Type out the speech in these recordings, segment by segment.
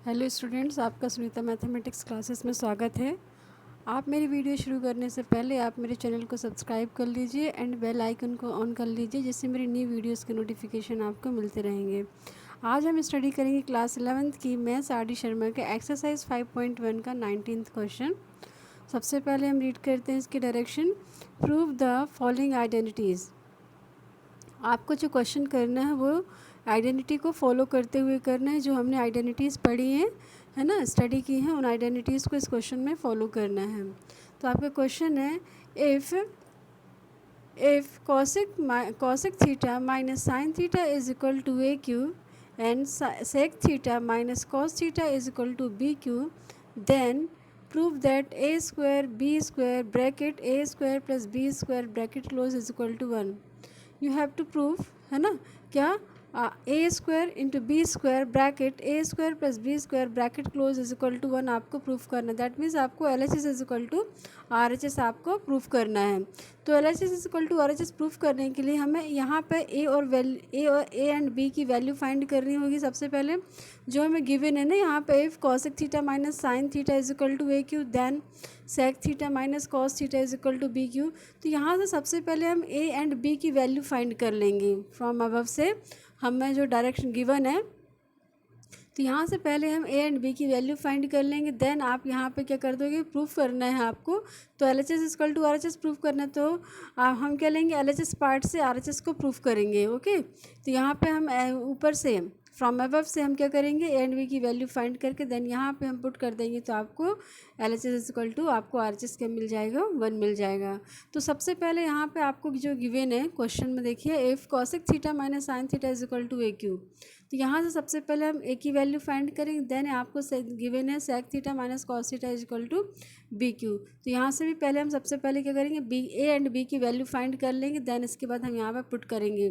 Hello students, आपका Sunita mathematics classes में स्वागत है। आप मेरी वीडियो शुरू करने से पहले आप मेरे चैनल को सब्सक्राइब कर लीजिए एंड बेल आइकन को ऑन कर लीजिए, जिससे मेरी न्यू वीडियोस के नोटिफिकेशन आपको मिलते रहेंगे। आज हम स्टडी करेंगे क्लास 11th की मैथ्स आर डी शर्मा के एक्सरसाइज 5.1 का 19th क्वेश्चन। सबसे पहले हम रीड करते हैं इसके direction. Prove the following identities. आपको जो क्वेश्चन करना है वो आइडेंटिटी को फॉलो करते हुए करना है, जो हमने आइडेंटिटीज़ पढ़ी हैं, है ना, स्टडी की हैं, उन आइडेंटिटीज़ को इस क्वेश्चन में फॉलो करना है। तो आपका क्वेश्चन है, if cosec theta minus sine theta is equal to A cube and sec theta minus cos theta is equal to B cube, then prove that A square B square bracket A square plus B square bracket close is equal to 1। You have to prove, है ना, क्या A square into B square bracket A square plus B square bracket close is equal to 1 आपको proof करना है। That means आपको L H S is equal to R H S आपको proof करना है। तो L H S is equal to R H S proof करने के लिए हमें यहाँ पे ए एंड बी की वैल्यू फाइंड करनी होगी। सबसे पहले जो हमें गिवन है ना, यहाँ पे if cosec theta minus sine theta is equal to A Q, then sec theta minus cos theta is equal to B Q. तो यहाँ से सबसे पहले हम ए एंड बी की वैल्यू फाइंड कर लेंगे फ्रॉम अबव से हमें जो डायरेक्शन गिवन है। तो यहाँ से पहले हम ए एंड बी की वैल्यू फाइंड कर लेंगे, देन आप यहाँ पे क्या कर दोगे, प्रूफ करना है आपको। तो L H S equal to R H S proof करना है, तो हम क्या लेंगे, एल एच एस पार्ट से आर एच एस को प्रूफ करेंगे। ओके, तो यहाँ पे हम ऊपर से फ्रॉम अबव से हम क्या करेंगे, ए एंड बी की वैल्यू फाइंड करके देन यहाँ पे हम पुट कर देंगे, तो आपको L H S equal to आपको आर एच एस क्या मिल जाएगा, 1 मिल जाएगा। तो सबसे पहले यहाँ पे आपको जो गिवन है क्वेश्चन में देखिए, if cosec theta minus sine theta is equal to A Q. तो यहाँ से सबसे पहले हम ए की वैल्यू फाइंड करेंगे, देन आपको गिवन है sec theta minus cos theta is equal to B Q. तो यहाँ से भी पहले हम सबसे पहले क्या करेंगे, ए एंड बी की वैल्यू फाइंड कर लेंगे, देन इसके बाद हम यहाँ पर पुट करेंगे।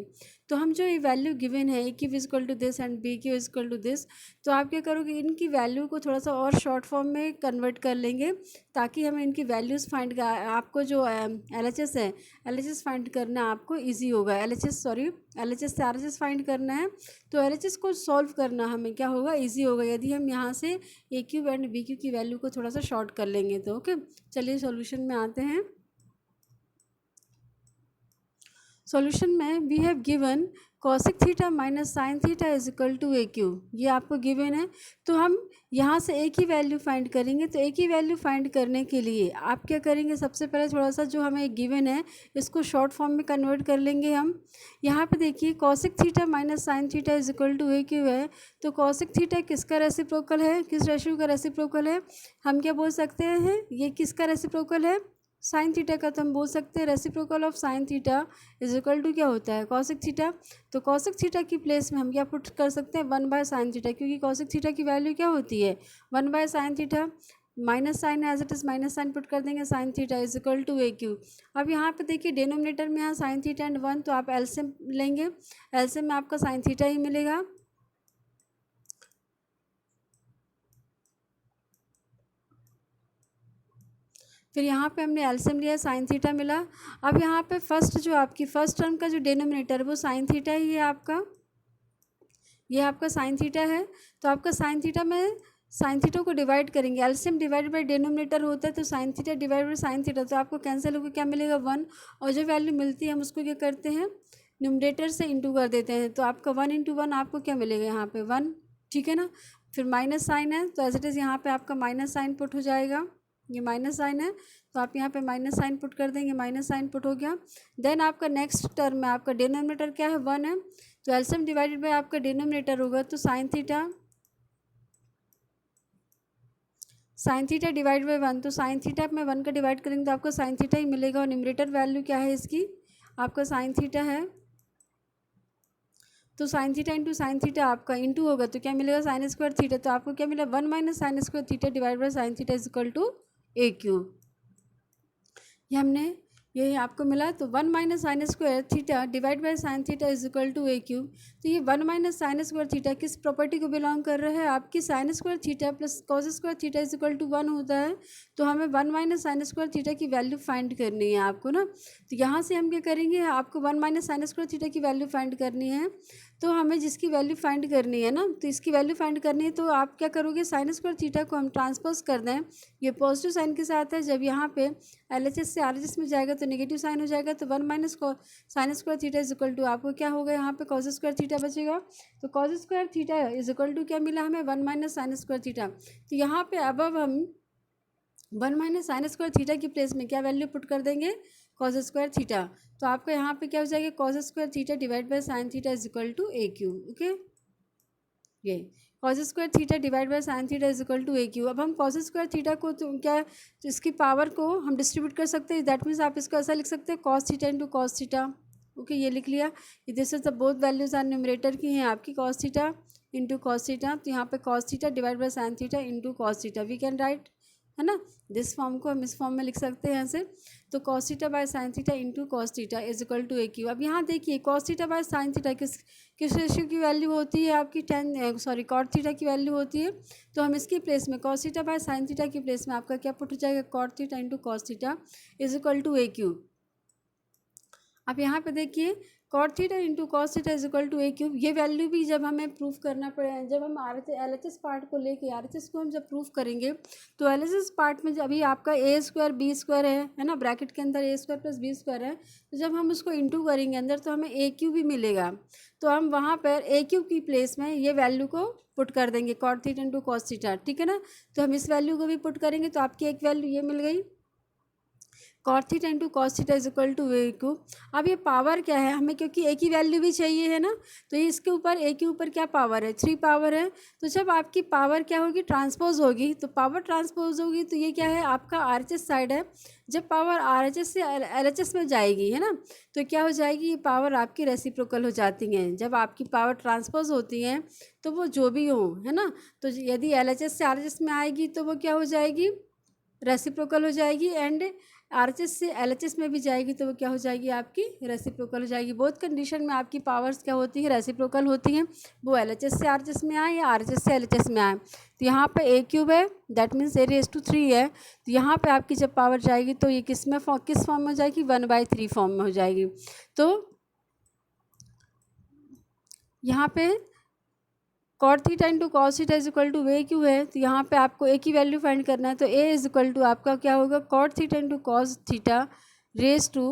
तो हम जो ये वैल्यू गिवन है, A cube is equal to this and B cube is equal to this, तो आप क्या करोगे, इनकी वैल्यू को थोड़ा सा और शॉर्ट फॉर्म में कन्वर्ट कर लेंगे, ताकि हमें इनकी वैल्यूज़ फाइंड आपको जो एल एच एस है, एल एच एस फाइंड करना आपको ईजी होगा। एल एच एस से आर एच एस फाइंड करना है, तो एल एच एस को सॉल्व करना हमें क्या होगा, ईजी होगा, यदि हम यहाँ से ए क्यू एंड बी क्यू की वैल्यू को थोड़ा सा शॉर्ट कर लेंगे तो। ओके, चलिए सॉल्यूशन में आते हैं। सॉल्यूशन में we have given cosec theta minus sine theta is equal to A Q, ये आपको गिवन है। तो हम यहाँ से ए की वैल्यू फाइंड करेंगे। तो ए की वैल्यू फाइंड करने के लिए आप क्या करेंगे, सबसे पहले थोड़ा सा जो हमें गिवन है इसको शॉर्ट फॉर्म में कन्वर्ट कर लेंगे हम। यहाँ पे देखिए cosec theta minus sine theta is equal to A Q है, तो कॉसिक थीटा किसका रेसिप्रोकल है, किस रेशियो का रेसिप्रोकल है, हम क्या बोल सकते हैं, ये किसका रेसिप्रोकल है, साइन थीटा का। तो हम बोल सकते हैं reciprocal of sine theta is equal to क्या होता है, कॉसिक थीटा। तो कॉसिक थीटा की प्लेस में हम क्या पुट कर सकते हैं, 1 बाय साइन थीटा, क्योंकि कॉसिक थीटा की वैल्यू क्या होती है, 1 by sine theta. Minus sine as it is minus sine put कर देंगे, sine theta is equal to A Q. अब यहाँ पे देखिए डिनोमिनेटर में यहाँ साइन थीटा एंड 1, तो आप एलसीएम लेंगे, एलसीएम में आपका साइन थीटा ही मिलेगा। फिर यहाँ पे हमने एलसीएम लिया, साइन थीटा मिला। अब यहाँ पे फर्स्ट जो आपकी फर्स्ट टर्म का जो डिनोमिनेटर है वो साइन थीटा ही है आपका, ये आपका साइन थीटा है। तो आपका साइन थीटा में साइन थीटा को डिवाइड करेंगे, एलसीएम डिवाइड बाय डिनोमिनेटर होता है, तो sine theta divide by sine theta, तो आपको कैंसिल होकर क्या मिलेगा, 1। और जो वैल्यू मिलती है हम उसको क्या करते हैं, न्यूमरेटर से इंटू कर देते हैं, तो आपका 1 इंटू 1 आपको क्या मिलेगा, यहाँ पे 1, ठीक है ना। फिर माइनस साइन है, तो एज इट इज़ यहाँ पे आपका माइनस साइन पुट हो जाएगा, ये माइनस साइन है, तो आप यहाँ पे माइनस साइन पुट कर देंगे, माइनस साइन पुट हो गया। देन आपका नेक्स्ट टर्म में आपका डिनोमिनेटर क्या है, 1 है, तो एलसीएम डिवाइडेड बाय आपका डिनोमिनेटर होगा, तो साइन थीटा डिवाइड बाय 1, तो साइन थीटा में 1 का डिवाइड करेंगे तो आपको साइन थीटा ही मिलेगा। और न्यूमरेटर वैल्यू क्या है इसकी, आपका साइन थीटा है, तो sine theta into sine theta आपका इंटू होगा, तो क्या मिलेगा, साइन स्क्वायर थीटा, तो आपको क्या मिला, 1 minus sine square theta divide by sine theta is equal to A Q. ये आपको मिला, तो 1 minus sine square theta divide by sine theta is equal to A Q. तो ये 1 माइनस साइन स्क्वायर थीटा किस प्रॉपर्टी को belong कर रहा है, आपकी sine square theta plus cos square theta is equal to 1 होता है। तो हमें 1 माइनस साइन स्क्वायर थीटा की वैल्यू फाइंड करनी है आपको ना। तो यहाँ से हम क्या करेंगे, आपको 1 माइनस साइन स्क्वायर थीटा की वैल्यू फाइंड करनी है। तो हमें जिसकी वैल्यू फाइंड करनी है ना, तो इसकी वैल्यू फाइंड करनी है, तो आप क्या करोगे, साइन स्क्वायर थीटा को हम ट्रांसपोज कर दें, ये पॉजिटिव साइन के साथ है, जब यहाँ पे LHS से RHS में जाएगा तो नेगेटिव साइन हो जाएगा, तो 1 minus sine square theta is equal to आपको क्या होगा, यहाँ पे कॉस स्क्वायर थीटा बचेगा, तो cos square theta is equal to क्या मिला हमें, 1 माइनस साइन स्क्वायर थीटा। तो यहाँ पे अब हम 1 माइनस साइन स्क्वायर थीटा की प्लेस में क्या वैल्यू पुट कर देंगे, कॉस स्क्वायर थीटा, तो आपका यहाँ पे क्या हो जाएगा, cos square theta divide by sine theta is equal to AQ। Okay, ये cos square theta divide by sine theta is equal to AQ। अब हम कॉस स्क्वायर थीटा को तो क्या, तो इसकी पावर को हम डिस्ट्रीब्यूट कर सकते हैं, दैट मीन्स आप इसको ऐसा लिख सकते हैं, cos theta into cos theta. Okay, ये लिख लिया, this is the both values are numerator की हैं आपकी, cos theta into cos theta, तो यहाँ पे cos theta divide by sine theta into cos theta we can write, है ना, दिस फॉर्म को हम इस फॉर्म में लिख सकते हैं यहाँ से, तो cos theta by sine theta into cos theta is equal to AQ। अब यहाँ देखिए cos theta by sine theta किस रेशियो की वैल्यू होती है आपकी, कॉट थीटा की वैल्यू होती है, तो हम इसकी प्लेस में cos theta by sine theta की प्लेस में आपका क्या पुट हो जाएगा, cot theta into cos theta is equal to AQ। अब यहाँ पे देखिए cot theta into cos theta is equal to AQ, ये वैल्यू भी जब हमें प्रूफ करना पड़े, जब हम LHS पार्ट को लेके RHS को हम जब प्रूफ करेंगे, तो LHS पार्ट में अभी आपका A स्क्वायर B स्क्वायर है ना, ब्रैकेट के अंदर A square plus B square है, तो जब हम उसको इंटू करेंगे अंदर तो हमें AQ भी मिलेगा, तो हम वहाँ पर AQ की प्लेस में ये वैल्यू को पुट कर देंगे, cot theta into cos theta, ठीक है ना, तो हम इस वैल्यू को भी पुट करेंगे, तो आपकी एक वैल्यू ये मिल गई, cot theta into cos theta is equal to AQ। अब ये पावर क्या है हमें, क्योंकि A की वैल्यू भी चाहिए है ना, तो ये इसके ऊपर A के ऊपर क्या पावर है, 3 पावर है, तो जब आपकी पावर क्या होगी, ट्रांसपोज होगी, तो पावर ट्रांसपोज होगी, तो ये क्या है आपका RHS साइड है, जब पावर RHS से LHS में जाएगी, है ना, तो क्या हो जाएगी, ये पावर आपकी रेसिप्रोकल हो जाती हैं, जब आपकी पावर ट्रांसपोज होती हैं तो वो जो भी हो, है ना, तो यदि LHS से RHS में आएगी तो वो क्या हो जाएगी, रेसिप्रोकल हो जाएगी, एंड RHS से LHS में भी जाएगी तो वो क्या हो जाएगी, आपकी रेसिप्रोकल हो जाएगी। बोथ कंडीशन में आपकी पावर्स क्या होती है, रेसिप्रोकल होती हैं, वो LHS से RHS में आए या RHS से LHS में आए, तो यहाँ पे A³ है, दैट मीन्स A⁻³ है, तो यहाँ पे आपकी जब पावर जाएगी तो ये किस फॉर्म में हो जाएगी, 1/3 फॉर्म में हो जाएगी। तो यहाँ पे cot theta into cos theta is equal to AQ है, तो यहाँ पे आपको A की वैल्यू फाइंड करना है, तो A इज इक्वल टू आपका क्या होगा, cot theta into cos theta raise to,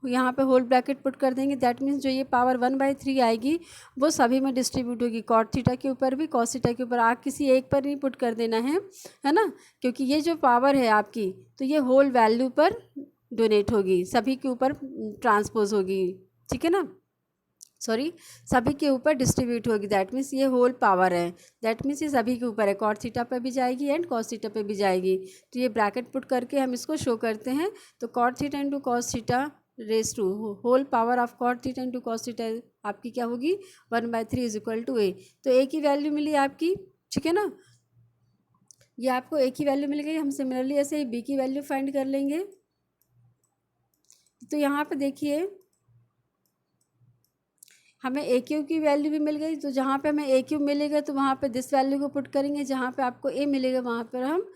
यहाँ पे होल ब्रैकेट पुट कर देंगे, दैट मीन्स जो ये पावर 1/3 आएगी वो सभी में डिस्ट्रीब्यूट होगी, कॉट थीटा के ऊपर भी कॉस थीटा के ऊपर, आप किसी एक पर नहीं पुट कर देना है ना, क्योंकि ये जो पावर है आपकी तो ये होल वैल्यू पर डोनेट होगी, सभी के ऊपर ट्रांसपोज होगी, ठीक है ना, सॉरी सभी के ऊपर डिस्ट्रीब्यूट होगी, दैट मीन्स ये होल पावर है, दैट मीन्स ये सभी के ऊपर है, कॉट थीटा पे भी जाएगी एंड कॉस थीटा पे भी जाएगी, तो ये ब्रैकेट पुट करके हम इसको शो करते हैं, तो cot theta into cos theta raise to whole power of cot theta into cos theta आपकी क्या होगी, 1/3 इज इक्वल टू A। तो A की वैल्यू मिली आपकी, ठीक है ना, ये आपको A की वैल्यू मिल गई, हम सिमिलरली ऐसे ही B की वैल्यू फाइंड कर लेंगे, तो यहाँ पे देखिए हमें AQ की वैल्यू भी मिल गई, तो जहाँ पे हमें AQ मिलेगा तो वहाँ पे दिस वैल्यू को पुट करेंगे, जहाँ पे आपको A मिलेगा वहाँ पर हम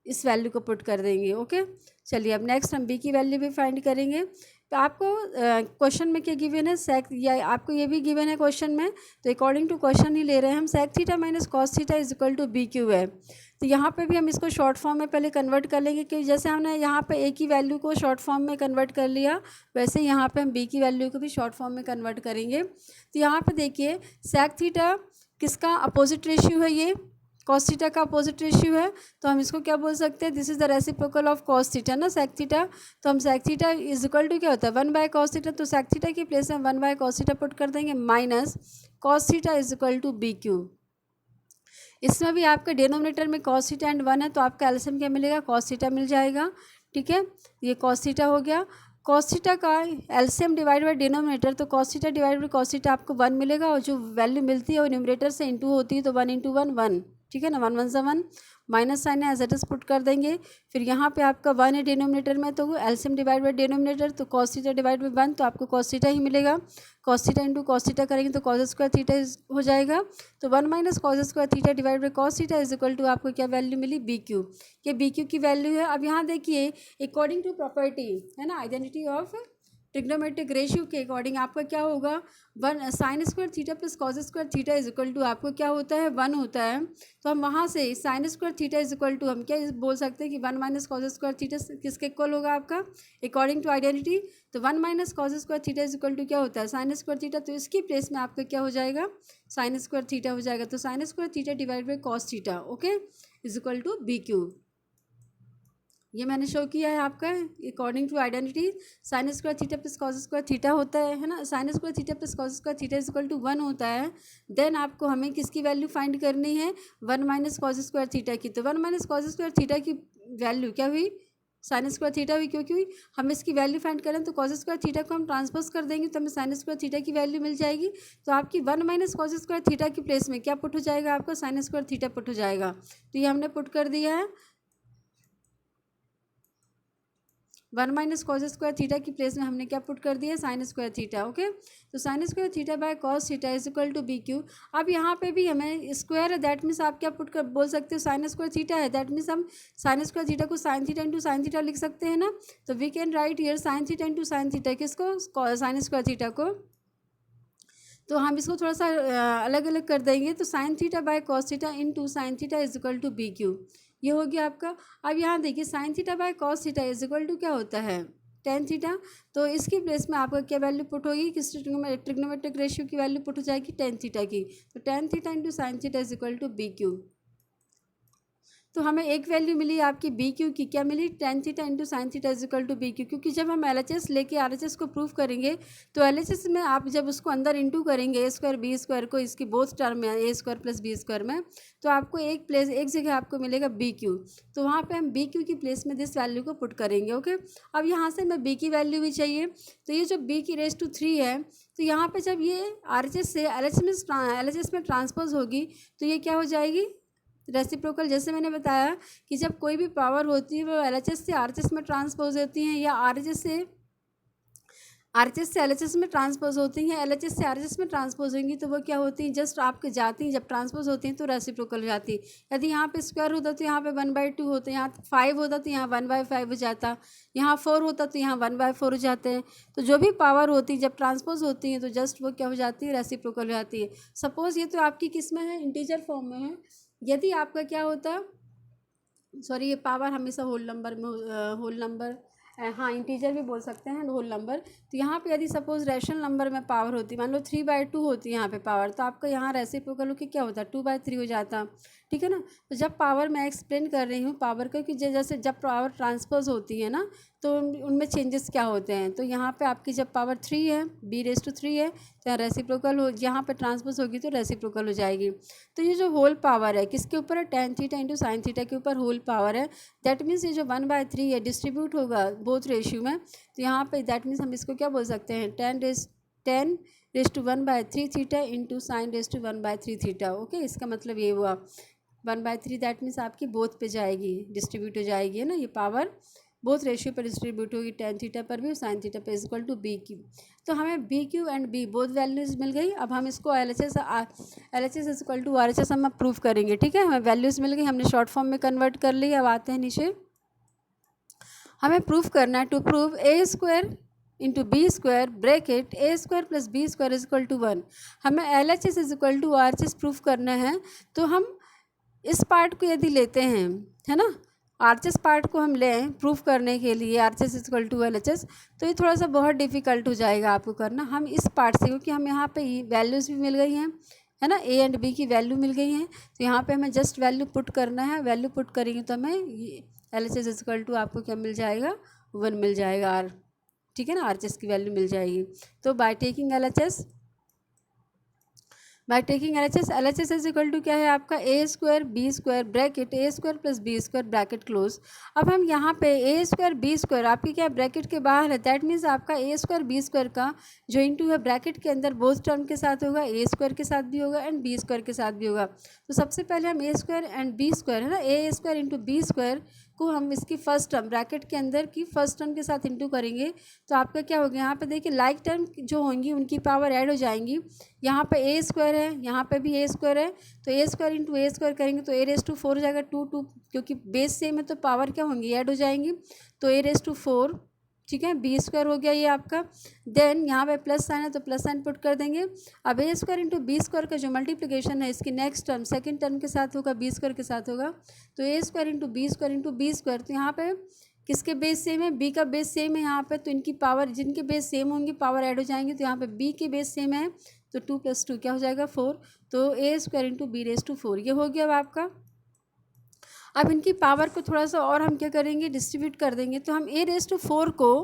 इस वैल्यू को पुट कर देंगे। ओके, चलिए अब नेक्स्ट हम B की वैल्यू भी फाइंड करेंगे। तो आपको क्वेश्चन में क्या गिवन है, सेक, या आपको ये भी गिवन है क्वेश्चन में, तो अकॉर्डिंग टू क्वेश्चन ही ले रहे हैं हम, sec theta minus cos theta is equal to BQ है, तो यहाँ पे भी हम इसको शॉर्ट फॉर्म में पहले कन्वर्ट कर लेंगे, कि जैसे हमने यहाँ पे A की वैल्यू को शॉर्ट फॉर्म में कन्वर्ट कर लिया, वैसे यहाँ पे हम B की वैल्यू को भी शॉर्ट फॉर्म में कन्वर्ट करेंगे। तो यहाँ पे देखिए सेक थीटा किसका अपोजिट रेशियो है, ये कॉस थीटा का अपोजिट रेशियो है, तो हम इसको क्या बोल सकते हैं, this is the reciprocal of cos theta ना, सेक थीटा, तो हम sec theta is equal to क्या होता है, 1/cos थीटा, तो सेक थीटा की प्लेस में 1/cos थीटा पुट कर देंगे, minus cos theta is equal to BQ। इसमें भी आपके डिनोमिनेटर में कॉस थीटा एंड 1 है, तो आपका एलसीएम क्या मिलेगा, कॉस थीटा मिल जाएगा, ठीक है, ये कॉस थीटा हो गया, कॉस थीटा का एलसीएम डिवाइड बाय डिनोमिनेटर, तो cos theta divide by cos theta आपको 1 मिलेगा, और जो वैल्यू मिलती है वो न्यूमरेटर से इंटू होती है, तो 1 × 1 1, ठीक है ना, 1 1 1, माइनस साइन है एज इट इज पुट कर देंगे, फिर यहाँ पे आपका 1 है डिनोमिनेटर में, तो एलसीएम डिवाइड बाय डिनोमिनेटर, तो कॉस थीटा डिवाइड बाय 1, तो आपको कॉस थीटा ही मिलेगा, cos theta into cos theta करेंगे तो कॉस स्क्वायर थीटा हो जाएगा, तो 1 minus cos square theta divide by cos theta is equal to आपको क्या वैल्यू मिली, BQ, ये BQ की वैल्यू है। अब यहाँ देखिए अकॉर्डिंग टू प्रॉपर्टी है ना, आइडेंटिटी ऑफ ट्रिग्नोमेट्रिक रेशियो के अकॉर्डिंग आपका क्या होगा, one sine square theta plus cos square theta is equal to आपको क्या होता है, 1 होता है। तो हम वहाँ से sine square theta is equal to हम क्या बोल सकते हैं कि 1 माइनस कॉस स्क्वायर थीटा किसके इक्वल होगा आपका, अकॉर्डिंग टू आइडेंटिटी। तो 1 minus cos square theta is equal to क्या होता है, साइन स्क्वायर थीटा। तो इसकी प्लेस में आपका क्या हो जाएगा, साइन स्क्वायर थीटा हो जाएगा। तो sine square theta divide by cos theta, okay, is equal to B cube. ये मैंने शो किया है आपका according to identity. Sine square theta plus cos square theta होता है ना, sine square theta plus cos square theta is equal to 1 होता है। देन आपको हमें किसकी वैल्यू फाइंड करनी है, 1 माइनस कॉस स्क्वायर थीटा की। तो 1 माइनस कॉस स्क्वायर थीटा की वैल्यू क्या हुई, साइन स्क्वायर थीटा हुई, क्योंकि हुई हम इसकी वैल्यू फाइंड करें तो कॉस स्क्वायर थीटा को हम ट्रांसपोज कर देंगे तो हमें साइन स्क्वायर थीटा की वैल्यू मिल जाएगी। तो आपकी 1 माइनस कॉस स्क्वायर थीटा की प्लेस में क्या पुट हो जाएगा, आपका साइन स्क्वायर थीटा पुट हो जाएगा। तो ये हमने पुट कर दिया है, 1 माइनस कॉस स्क्वायर थीटा की प्लेस में हमने क्या पुट कर दिया, साइन स्क्वायर थीटा, ओके। तो sine square theta by cos theta is equal to B Q. अब यहाँ पे भी हमें स्क्वायर है, दैट मीन्स आप क्या पुट कर बोल सकते हो, साइन स्क्वायर थीटा है, दैट मीन्स हम साइन स्क्वायर थीटा को sine theta into sine theta लिख सकते हैं ना। तो we can write here sine theta into sine theta, किसको, साइन स्क्वायर थीटा को। तो हम इसको थोड़ा सा अलग अलग कर देंगे। तो sine theta by cos theta into sine theta is equal to B Q, ये हो गया आपका। अब यहाँ देखिए sine theta by cos theta is equal to क्या होता है, टेन थीटा। तो इसकी प्लेस में आपका क्या वैल्यू पुट होगी, किस ट्रिग्नोमेट्रिक रेशियो की वैल्यू पुट हो जाएगी, टेन थीटा की। तो tan theta into sine theta is equal to B Q. तो हमें एक वैल्यू मिली आपकी बी क्यू की, क्या मिली, tan theta into sine theta is equal to B Q. क्योंकि जब हम एल एच एस लेके आर एच एस को प्रूव करेंगे तो एल एच एस में आप जब उसको अंदर इंटू करेंगे ए स्क्वायर बी स्क्वायर को, इसकी बोथ टर्म में ए स्क्वायर प्लस बी स्क्वायर में, तो आपको एक जगह आपको मिलेगा बी क्यू। तो वहाँ पे हम बी क्यू की प्लेस में दिस वैल्यू को पुट करेंगे, ओके। अब यहाँ से हमें बी की वैल्यू भी चाहिए। तो ये जो बी की रेस टू 3 है, तो यहाँ पे जब ये आर एच एस से एल एच एस में ट्रांसपोज होगी तो ये क्या हो जाएगी, रेसिप्रोकल। जैसे मैंने बताया कि जब कोई भी पावर होती है वो एलएचएस से आरएचएस में ट्रांसपोज होती हैं, या आरएचएस से एलएचएस में ट्रांसपोज होती हैं, एलएचएस से आरएचएस में ट्रांसपोज होंगी तो वो क्या होती हैं, जस्ट आपके जाती हैं, जब ट्रांसपोज होती हैं तो रेसिप्रोकल हो जाती है। यदि यहाँ पे स्क्वायर होता तो यहाँ पे 1/2 होता, यहाँ 5 होता तो यहाँ 1/5 हो जाता, यहाँ 4 होता तो यहाँ 1/4 हो जाते हैं। तो जो भी पावर होती है जब ट्रांसपोज होती हैं तो जस्ट वो क्या हो जाती है, रेसिप्रोकल हो जाती है। सपोज ये तो आपकी किस में है, इंटीजर फॉर्म में है। यदि आपका क्या होता, सॉरी ये पावर हमेशा होल नंबर में, होल नंबर, हाँ इंटीजर भी बोल सकते हैं होल नंबर। तो यहाँ पे यदि सपोज रैशनल नंबर में पावर होती, मान लो 3/2 होती है यहाँ पे पावर, तो आपका यहाँ रेसिप्रोकल होकर क्या होता, 2/3 हो जाता, ठीक है ना। तो जब पावर मैं एक्सप्लेन कर रही हूँ पावर का, कि जैसे जब पावर ट्रांसपोज होती है ना तो उनमें चेंजेस क्या होते हैं। तो यहाँ पे आपकी जब पावर 3 है, b⁻³ है, तो यहाँ रेसिप्रोकल हो, यहाँ पे ट्रांसपोज होगी तो रेसिप्रोकल हो जाएगी। तो ये जो होल पावर है किसके ऊपर है, ten theta into sine theta के ऊपर होल पावर है। दैट मीन्स ये जो 1/3 है डिस्ट्रीब्यूट होगा बोथ रेशियो में। तो यहाँ पे दैट मीन्स हम इसको क्या बोल सकते हैं, 10⁻⁻⁴ theta into sin⁻⁴ theta, okay. इसका मतलब ये हुआ 1/3, दैट मीन्स आपकी बोथ पे जाएगी, डिस्ट्रीब्यूट हो जाएगी, है ना। ये पावर बोथ रेशियो पर डिस्ट्रीब्यूट होगी, टेन थीटा पर भी और साइन थीटा पर, इक्वल टू बी क्यू। तो हमें B Q and B both values मिल गई। अब हम इसको L H S equal to R H S हम प्रूव करेंगे, ठीक है। हमें वैल्यूज़ मिल गई, हमने शॉर्ट फॉर्म में कन्वर्ट कर ली। अब आते हैं नीचे, हमें प्रूफ करना है, to prove A square into B square bracket A square plus B square is equal to 1। हमें L H S is equal to R H S proof करना है। तो हम इस पार्ट को यदि लेते हैं, है ना, आर एच एस पार्ट को हम लें प्रूफ करने के लिए, R H S is equal to L H S, तो ये थोड़ा सा बहुत डिफिकल्ट हो जाएगा आपको करना। हम इस पार्ट से, क्योंकि हम यहाँ पे वैल्यूज़ भी मिल गई हैं, है ना, ए एंड बी की वैल्यू मिल गई हैं, तो यहाँ पे हमें जस्ट वैल्यू पुट करना है। वैल्यू पुट करेंगे तो हमें L H S is equal to आपको क्या मिल जाएगा, 1 मिल जाएगा आर, ठीक है ना, आर एच एस की वैल्यू मिल जाएगी। तो by taking L H S is equal to क्या है आपका, A square B square bracket A square plus B square bracket close. अब हम यहाँ पे ए स्क्वायर बी स्क्वायर आपकी क्या ब्रैकेट के बाहर है, दैट मीन्स आपका ए स्क्वायर बी स्क्वायर का जो इंटू है ब्रैकेट के अंदर बोथ टर्म के साथ होगा, ए स्क्वायर के साथ भी होगा एंड बी स्क्वायर के साथ भी होगा। तो सबसे पहले हम ए स्क्वायर एंड बी स्क्वायर, है ना, ए स्क्वायर इंटू बी स्क्वायर को हम इसकी फर्स्ट टर्म ब्रैकेट के अंदर की फर्स्ट टर्म के साथ इंटू करेंगे तो आपका क्या होगा, यहाँ पे देखिए लाइक टर्म जो होंगी उनकी पावर ऐड हो जाएंगी। यहाँ पे ए स्क्वायर है, यहाँ पे भी ए स्क्वायर है, तो A square into A square करेंगे तो a⁴ हो जाएगा, 2 2, क्योंकि बेस सेम है तो पावर क्या होंगी, ऐड हो जाएंगी। तो a⁴ ठीक है, बी स्क्वायर हो गया ये आपका। देन यहाँ पे प्लस साइन है तो प्लस साइन पुट कर देंगे। अब ए स्क्वायर इंटू बी स्क्वायर का जो मल्टीप्लिकेशन है इसकी नेक्स्ट टर्म सेकंड टर्म के साथ होगा, बी स्क्वायर के साथ होगा। तो A square into B square, तो यहाँ पे किसके बेस सेम है, बी का बेस सेम है यहाँ पे, तो इनकी पावर, जिनके बेस सेम होंगे पावर ऐड हो जाएंगे। तो यहाँ पे बी के बेस सेम है तो 2 + 2 क्या हो जाएगा 4। तो A square into B raise to 4 ये हो गया अब आपका। अब इनकी पावर को थोड़ा सा और हम क्या करेंगे, डिस्ट्रीब्यूट कर देंगे। तो हम ए रेस टू 4 को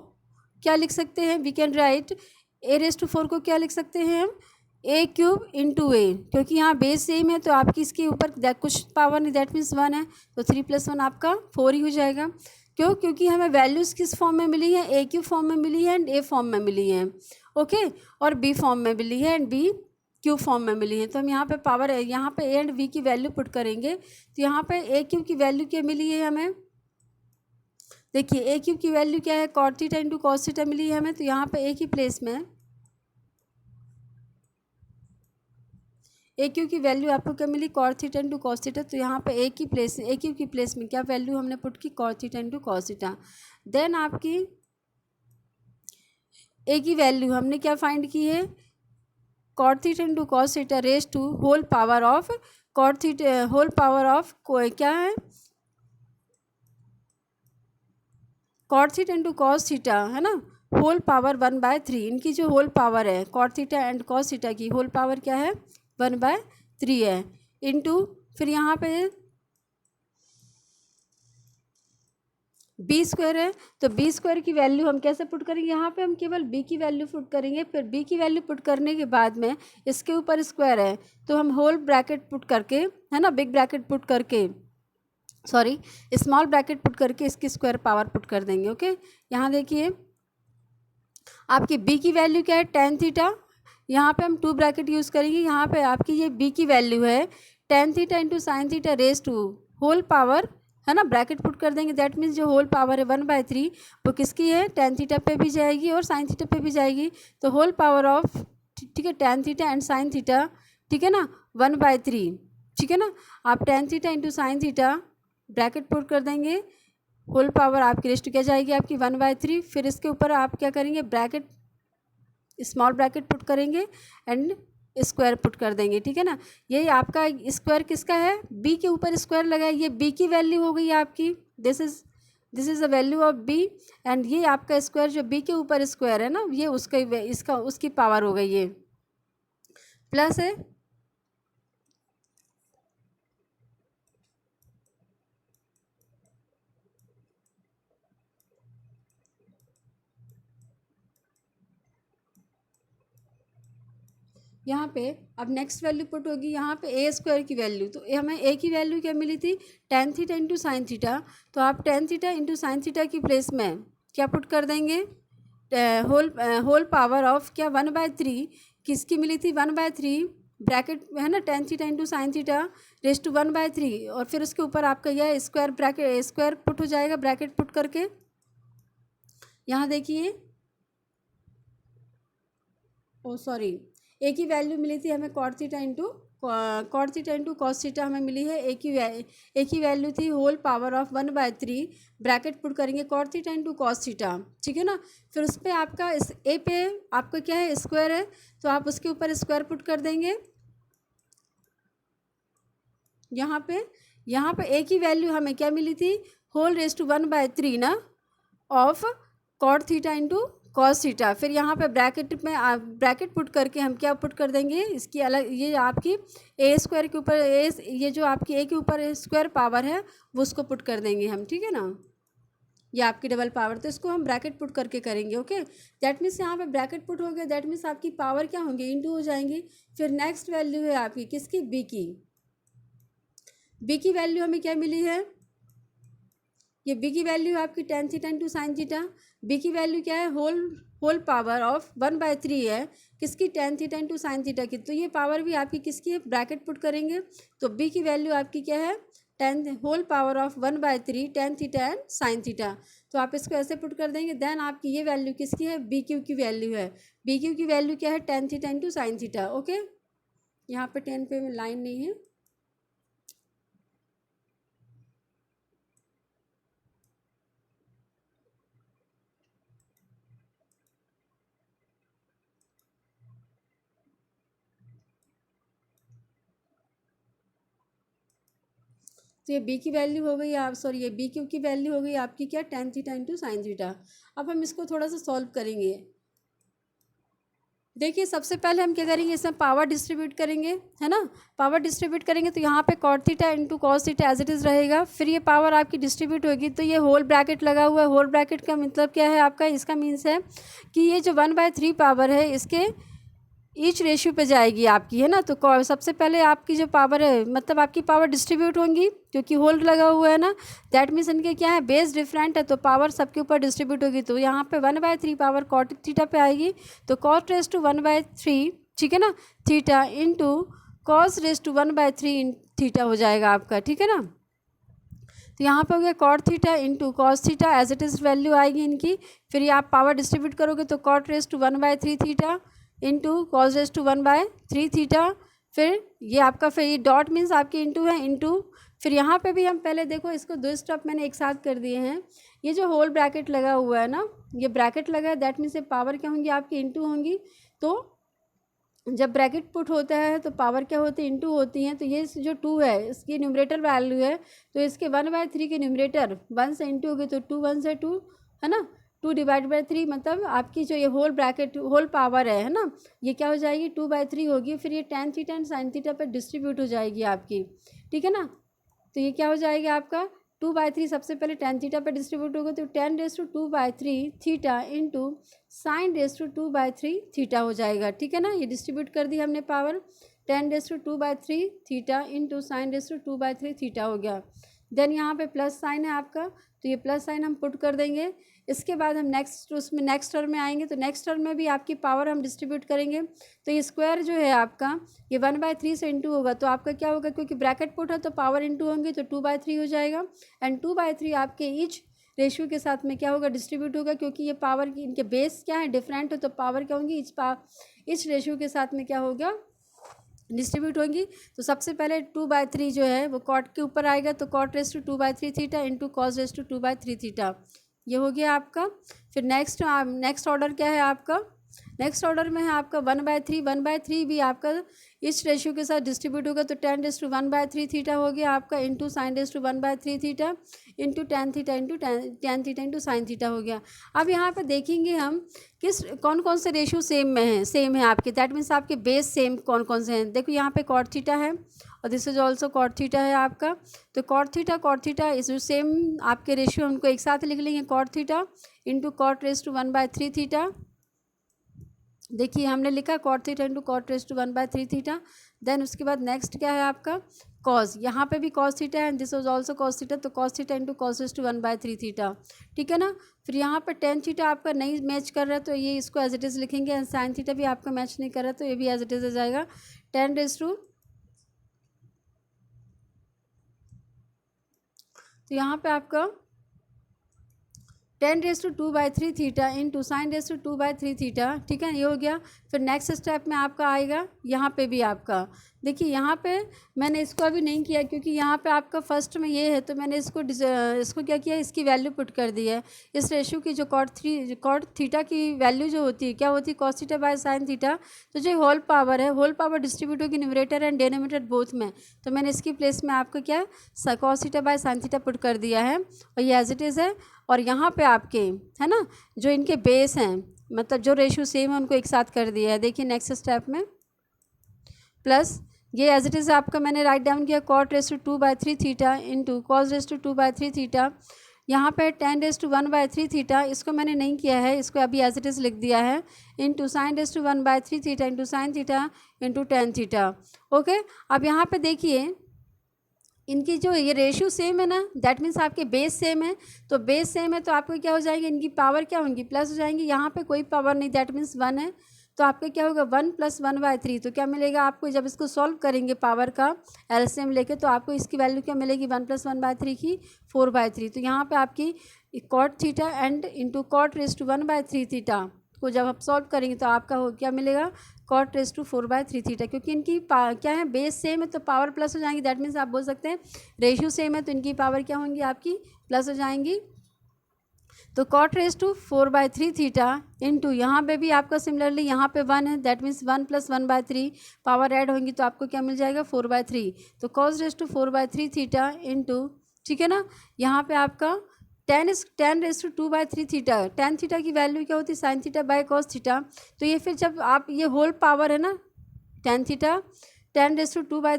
क्या लिख सकते हैं, we can write A raise to 4 को क्या लिख सकते हैं हम, ए क्यूब इंटू ए, क्योंकि यहाँ बेस सेम है तो आपकी इसके ऊपर कुछ पावर नहीं, दैट मीन्स 1 है, तो 3 + 1 आपका 4 ही हो जाएगा। क्यों, क्योंकि हमें वैल्यूज़ किस फॉर्म में मिली है, ए क्यूब फॉर्म में मिली है एंड ए फॉर्म में मिली है, ओके, और बी फॉर्म में मिली है एंड बी क्यूब फॉर्म में मिली है। तो हम यहाँ पे पावर, यहाँ पे ए एंड बी की वैल्यू पुट करेंगे। तो यहाँ पे ए क्यूब की वैल्यू क्या मिली है हमें, देखिए ए क्यूब की वैल्यू क्या है, cot theta into cos theta मिली है हमें। तो यहाँ पे ए की प्लेस में ए क्यू की वैल्यू आपको क्या मिली, cot theta into cos theta. तो यहाँ पे ए क्यू की प्लेस में क्या वैल्यू हमने पुट की, cot theta into cos theta. Then आपकी ए की वैल्यू हमने क्या फाइंड की है, cot theta into cos theta raise to whole power of cot theta, whole power of क्या है, cot theta into cos theta है ना, होल पावर 1/3। इनकी जो होल पावर है cot theta and cos theta की होल पावर क्या है 1/3 है, इंटू फिर यहाँ पे बी स्क्वायर है। तो बी स्क्वायर की वैल्यू हम कैसे पुट करेंगे, यहाँ पे हम केवल बी की वैल्यू पुट करेंगे। फिर बी की वैल्यू पुट करने के बाद में इसके ऊपर स्क्वायर है तो हम होल ब्रैकेट पुट करके, है ना, बिग ब्रैकेट पुट करके, सॉरी स्मॉल ब्रैकेट पुट करके इसकी स्क्वायर पावर पुट कर देंगे। ओके, यहाँ देखिए आपकी बी की वैल्यू क्या है tan थीटा, यहाँ पे हम 2 ब्रैकेट यूज़ करेंगे। यहाँ पे आपकी ये बी की वैल्यू है tan theta into sine theta raise to whole power, है ना, ब्रैकेट पुट कर देंगे। दैट मीन्स जो होल पावर है 1/3 वो किसकी है, tan थीटा पे भी जाएगी और साइन थीटा पे भी जाएगी। तो होल पावर ऑफ, ठीक है, tan theta and sine theta, ठीक है ना, 1/3, ठीक है ना। आप tan theta into sine theta bracket put कर देंगे, होल पावर आपकी रेस्ट क्या जाएगी आपकी 1/3। फिर इसके ऊपर आप क्या करेंगे, ब्रैकेट स्मॉल ब्रैकेट पुट करेंगे एंड स्क्वायर पुट कर देंगे, ठीक है ना। ये आपका स्क्वायर किसका है, बी के ऊपर स्क्वायर लगा है, ये बी की वैल्यू हो गई आपकी, this is the value of B and ये आपका स्क्वायर जो बी के ऊपर स्क्वायर है ना, ये उसका इसका उसकी पावर हो गई, ये प्लस है। यहाँ पे अब नेक्स्ट वैल्यू पुट होगी, यहाँ पे ए स्क्वायर की वैल्यू। तो हमें ए की वैल्यू क्या मिली थी, tan theta into sine theta. तो आप tan theta into sine theta की प्लेस में क्या पुट कर देंगे, होल पावर ऑफ क्या 1/3, किसकी मिली थी 1/3 ब्रैकेट, है ना, tan theta into sine theta raise to 1/3, और फिर उसके ऊपर आपका यह स्क्वायर ब्रैकेट स्क्वायर पुट हो जाएगा ब्रैकेट पुट करके। यहाँ देखिए, ओ सॉरी, ए की वैल्यू मिली थी हमें cot theta into cos theta हमें मिली है। ए की वैल्यू थी whole power of 1/3 bracket put करेंगे cot theta into cos theta, ठीक है ना। फिर उस पर आपका इस ए पे आपका क्या है स्क्वायर है, तो आप उसके ऊपर स्क्वायर पुट कर देंगे। यहाँ पे ए की वैल्यू हमें क्या मिली थी, होल रेज टू 1/3 ना of cot theta into cos theta. फिर यहाँ पे ब्रैकेट में ब्रैकेट पुट करके हम क्या पुट कर देंगे, इसकी अलग, ये आपकी ए स्क्वायर के ऊपर ये जो आपकी ए के ऊपर स्क्वायर पावर है वो उसको पुट कर देंगे हम, ठीक है ना। ये आपकी डबल पावर, तो इसको हम ब्रैकेट पुट करके करेंगे। ओके, दैट मीन्स यहाँ पे ब्रैकेट पुट हो गया, दैट मीन्स आपकी पावर क्या होंगी, इंटू हो जाएंगी। फिर नेक्स्ट वैल्यू है आपकी किसकी, बी की वैल्यू हमें क्या मिली है, ये बी की वैल्यू आपकी tan theta into sine theta. B की वैल्यू क्या है, होल पावर ऑफ 1/3 है, किसकी, tan theta into sine theta की। तो ये पावर भी आपकी किसकी है, ब्रैकेट पुट करेंगे। तो बी की वैल्यू आपकी क्या है, whole power of 1/3 tan theta and sine theta. तो आप इसको ऐसे पुट कर देंगे। देन आपकी ये वैल्यू किसकी है, बी क्यू की वैल्यू है। बी क्यू की वैल्यू क्या है, tan theta into sine theta. Okay, यहाँ पे 10 पे लाइन नहीं है। तो ये बी की वैल्यू हो गई आप सॉरी ये बी क्यू की वैल्यू हो गई आपकी क्या tan theta into sine theta. अब हम इसको थोड़ा सा सॉल्व करेंगे। देखिए सबसे पहले हम क्या करेंगे, इसमें पावर डिस्ट्रीब्यूट करेंगे, है ना। पावर डिस्ट्रीब्यूट करेंगे तो यहाँ पे cot theta into cos theta as it is रहेगा। फिर ये पावर आपकी डिस्ट्रीब्यूट होगी तो ये होल ब्रैकेट लगा हुआ है। होल ब्रैकेट का मतलब क्या है आपका, इसका मीन्स है कि ये जो 1/3 पावर है इसके ईच रेशियो पे जाएगी आपकी, है ना। तो सबसे पहले आपकी जो पावर है मतलब आपकी पावर डिस्ट्रीब्यूट होंगी क्योंकि होल लगा हुआ है ना। दैट मीन्स इनके क्या है, बेस डिफरेंट है तो पावर सबके ऊपर डिस्ट्रीब्यूट होगी। तो यहाँ पे 1/3 पावर कॉट थीटा पे आएगी तो कॉस रेस टू 1/3, ठीक है ना, theta into cos raise to 1/3 theta हो जाएगा आपका, ठीक है ना। तो यहाँ पे हो गया cot theta into cos theta as it is value आएगी इनकी। फिर ये आप पावर डिस्ट्रीब्यूट करोगे तो cot raise to 1/3 theta into cos raise to 1/3 theta. फिर ये आपका फिर ये डॉट मीन्स आपकी इंटू है इंटू। फिर यहाँ पे भी हम पहले देखो इसको दो स्टेप मैंने एक साथ कर दिए हैं। ये जो होल ब्रैकेट लगा हुआ है ना, ये ब्रैकेट लगा है दैट मीन्स ये पावर क्या होंगी आपकी इंटू होंगी। तो जब ब्रैकेट पुट होता है तो पावर क्या होती है, इंटू होती हैं। तो ये जो 2 है इसकी न्यूमरेटर वैल्यू है तो इसके 1/3 के न्यूमरेटर 1 से इंटू होगी तो 2 1 से 2, है ना। 2/3 मतलब आपकी जो ये होल ब्रैकेट होल पावर है ना, ये क्या हो जाएगी 2/3 होगी। फिर ये tan theta and sine theta पर डिस्ट्रीब्यूट हो जाएगी आपकी, ठीक है ना। तो ये क्या हो जाएगा आपका 2/3 सबसे पहले tan थीटा पर डिस्ट्रीब्यूट होगा तो tan raise to 2/3 theta into sine raise to 2/3 theta हो जाएगा, ठीक है ना। ये डिस्ट्रीब्यूट कर दी हमने power, tan raise to 2/3 theta into sine raise to 2/3 theta हो गया। देन यहाँ पे प्लस साइन है आपका तो ये प्लस साइन हम पुट कर देंगे। इसके बाद हम नेक्स्ट टर्म में आएंगे तो नेक्स्ट टर्म में भी आपकी पावर हम डिस्ट्रीब्यूट करेंगे। तो ये स्क्वायर जो है आपका ये 1/3 से इंटू होगा तो आपका क्या होगा, क्योंकि ब्रैकेट पुट है तो पावर इंटू होंगी तो 2/3 हो जाएगा। एंड 2/3 आपके ईच रेशियो के साथ में क्या होगा डिस्ट्रीब्यूट होगा, क्योंकि ये पावर की इनके बेस क्या है डिफरेंट है तो पावर क्या होंगी ईच रेशियो के साथ में क्या होगा डिस्ट्रीब्यूट होंगी। तो सबसे पहले 2/3 जो है वो कॉट के ऊपर आएगा तो cot raise to 2/3 theta into cos raise to 2/3 theta, ये हो गया आपका। फिर नेक्स्ट ऑर्डर क्या है आपका, नेक्स्ट ऑर्डर में है आपका 1/3 भी आपका इस रेशियो के साथ डिस्ट्रीब्यूट होगा तो tan रेस टू 1/3 थीटा हो गया आपका into sine raise to 1/3 theta into tan theta into tan theta into sine theta हो गया। अब यहाँ पे देखेंगे हम कौन कौन से रेशियो सेम है आपके, दैट मीन्स आपके बेस सेम कौन कौन से हैं। देखो यहाँ पे कॉट थीटा है और this is also cot theta है आपका। तो कॉट थीटा इस जो सेम आपके रेशियो उनको एक साथ लिख लेंगे, cot theta into cot raise to 1/3 theta. देखिए हमने लिखा cot theta into cot raise to 1/3 theta. Then उसके बाद नेक्स्ट क्या है आपका कॉस, यहाँ पे भी कॉस थीटा है and this was also cos theta तो cos theta into cos raise to 1/3 theta, ठीक है ना। फिर यहाँ पर tan थीटा आपका नहीं मैच कर रहा है तो ये इसको एज इट इज़ लिखेंगे एंड साइन थीटा भी आपका मैच नहीं कर रहा तो ये भी एज इट इज़ आ जाएगा tan रेस टू। तो यहाँ पे आपका tan raise to 2/3 theta into sine raise to 2/3 theta, ठीक है ये हो गया। फिर नेक्स्ट स्टेप में आपका आएगा यहाँ पे भी आपका, देखिए यहाँ पे मैंने इसको अभी नहीं किया क्योंकि यहाँ पे आपका फर्स्ट में ये है तो मैंने इसको क्या किया, इसकी वैल्यू पुट कर दी है। इस रेशियो की जो कॉट थीटा की वैल्यू जो होती है क्या होती है cos theta by sine theta. तो जो होल पावर है होल पावर डिस्ट्रीब्यूट होगी न्यूमरेटर एंड डिनोमिनेटर बोथ में, तो मैंने इसकी प्लेस में आपको क्या cos theta by sine theta put कर दिया है और ये एज इट इज़ है। और यहाँ पे आपके है ना जो इनके बेस हैं मतलब जो रेशियो सेम है उनको एक साथ कर दिया है। देखिए नेक्स्ट स्टेप में प्लस ये एज इट इज़ आपका मैंने राइट डाउन किया cot raise to 2/3 theta into cos raise to 2/3 theta. यहाँ पे tan रेस टू 1/3 थीटा इसको मैंने नहीं किया है, इसको अभी एज इट इज़ लिख दिया है into sine raise to 1/3 theta into sine theta into tan theta. Okay अब यहाँ पे देखिए इनकी जो ये रेशियो सेम है ना दैट मीन्स आपके बेस सेम है तो बेस सेम है तो आपको क्या हो जाएंगे इनकी पावर क्या होंगी प्लस हो जाएंगी। यहाँ पे कोई पावर नहीं दैट मीन्स 1 है तो आपका क्या होगा 1 + 1/3 तो क्या मिलेगा आपको जब इसको सॉल्व करेंगे पावर का एलसीएम लेके तो आपको इसकी वैल्यू क्या मिलेगी 1 + 1/3 की 4/3। तो यहाँ पे आपकी cot theta and into cot raise to 1/3 theta को जब आप सॉल्व करेंगे तो आपका हो क्या मिलेगा कॉट रेस टू 4/3 थीटा, क्योंकि इनकी क्या है बेस सेम है तो पावर प्लस हो जाएंगी। दैट मीन्स आप बोल सकते हैं रेशियो सेम है तो इनकी पावर क्या होंगी आपकी प्लस हो जाएंगी। तो cot raise to 4/3 theta into यहाँ पे भी आपका सिमिलरली यहाँ पे 1 है, दैट मीन्स 1 + 1/3 पावर ऐड होंगी तो आपको क्या मिल जाएगा 4/3। तो cos raise to 4/3 theta into, ठीक है ना, यहाँ पे आपका 10 raise to 2/3 theta, tan theta की वैल्यू क्या होती है sine theta by cos theta. तो ये फिर जब आप ये होल पावर है ना tan theta 10 raise to 3